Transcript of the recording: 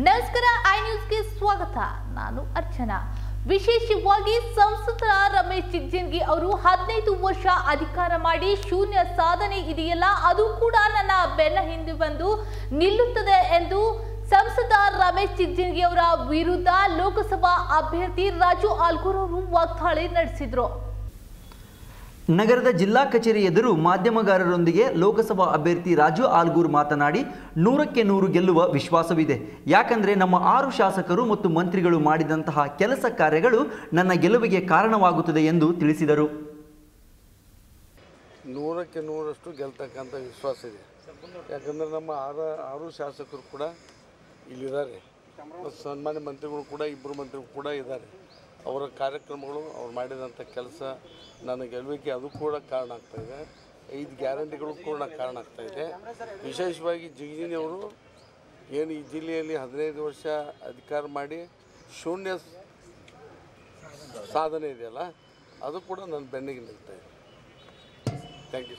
ನಮಸ್ಕಾರ ಐ ನ್ಯೂಸ್ಗೆ ಸ್ವಾಗತ. ನಾನು ಅರ್ಚನಾ. ವಿಶೇಷವಾಗಿ ಸಂಸದ ರಮೇಶ್ ಜಿಗಜಿಣಗಿ ಅವರು 15 ವರ್ಷ ಅಧಿಕಾರ ಮಾಡಿ ಶೂನ್ಯ ಸಾಧನೆ ಇದೆಯಲ್ಲ, ಅದು ಕೂಡ ನನ್ನ ಬೆನ್ನ ಹಿಂದೆ ಬಂದು ನಿಲ್ಲುತ್ತದೆ ಎಂದು ಸಂಸದ ರಮೇಶ್ ಜಿಗಜಿಣಗಿ ಅವರ ವಿರುದ್ಧ ಲೋಕಸಭಾ ಅಭ್ಯರ್ಥಿ ರಾಜು ಆಲ್ಗೂರ್ ಅವರು ವಾಗ್ದಾಳಿ ನಡೆಸಿದರು. ನಗರದ ಜಿಲ್ಲಾ ಕಚೇರಿ ಎದುರು ಮಾಧ್ಯಮಗಾರರೊಂದಿಗೆ ಲೋಕಸಭಾ ಅಭ್ಯರ್ಥಿ ರಾಜು ಆಲ್ಗೂರ್ ಮಾತನಾಡಿ 100ಕ್ಕೆ 100 ಗೆಲ್ಲುವ ವಿಶ್ವಾಸವಿದೆ. ಯಾಕಂದರೆ ನಮ್ಮ 6 ಶಾಸಕರು ಮತ್ತು ಮಂತ್ರಿಗಳು ಮಾಡಿದಂತಹ ಕೆಲಸ ಕಾರ್ಯಗಳು ನನ್ನ ಗೆಲುವಿಗೆ ಕಾರಣವಾಗುತ್ತದೆ ಎಂದು ತಿಳಿಸಿದರು. 100ಕ್ಕೆ 100ರಷ್ಟು ಗೆಲ್ತಕ್ಕಂಥ ವಿಶ್ವಾಸ ಇದೆ. ಯಾಕಂದರೆ ನಮ್ಮ ಆರು ಶಾಸಕರು ಕೂಡ ಇಲ್ಲಿದ್ದಾರೆ, ಸನ್ಮಾನ್ಯ ಮಂತ್ರಿಗಳು ಕೂಡ 2 ಮಂತ್ರಿಗಳು ಕೂಡ ಇದ್ದಾರೆ. ಅವರ ಕಾರ್ಯಕ್ರಮಗಳು ಅವ್ರು ಮಾಡಿದಂಥ ಕೆಲಸ ನನ್ನ ಗೆಲುವಿಗೆ ಅದು ಕೂಡ ಕಾರಣ ಆಗ್ತಾಯಿದೆ. 5 ಗ್ಯಾರಂಟಿಗಳು ಕೂಡ ಕಾರಣ ಆಗ್ತಾಯಿದೆ. ವಿಶೇಷವಾಗಿ ಜಿಗಜಿಣಗಿ ಅವರು ಏನು ಈ ಜಿಲ್ಲೆಯಲ್ಲಿ 15 ವರ್ಷ ಅಧಿಕಾರ ಮಾಡಿ ಶೂನ್ಯ ಸಾಧನೆ ಇದೆಯಲ್ಲ, ಅದು ಕೂಡ ನನ್ನ ಬೆನ್ನಿಗೆ ನಿಲ್ತಾಯಿದೆ. Thank you.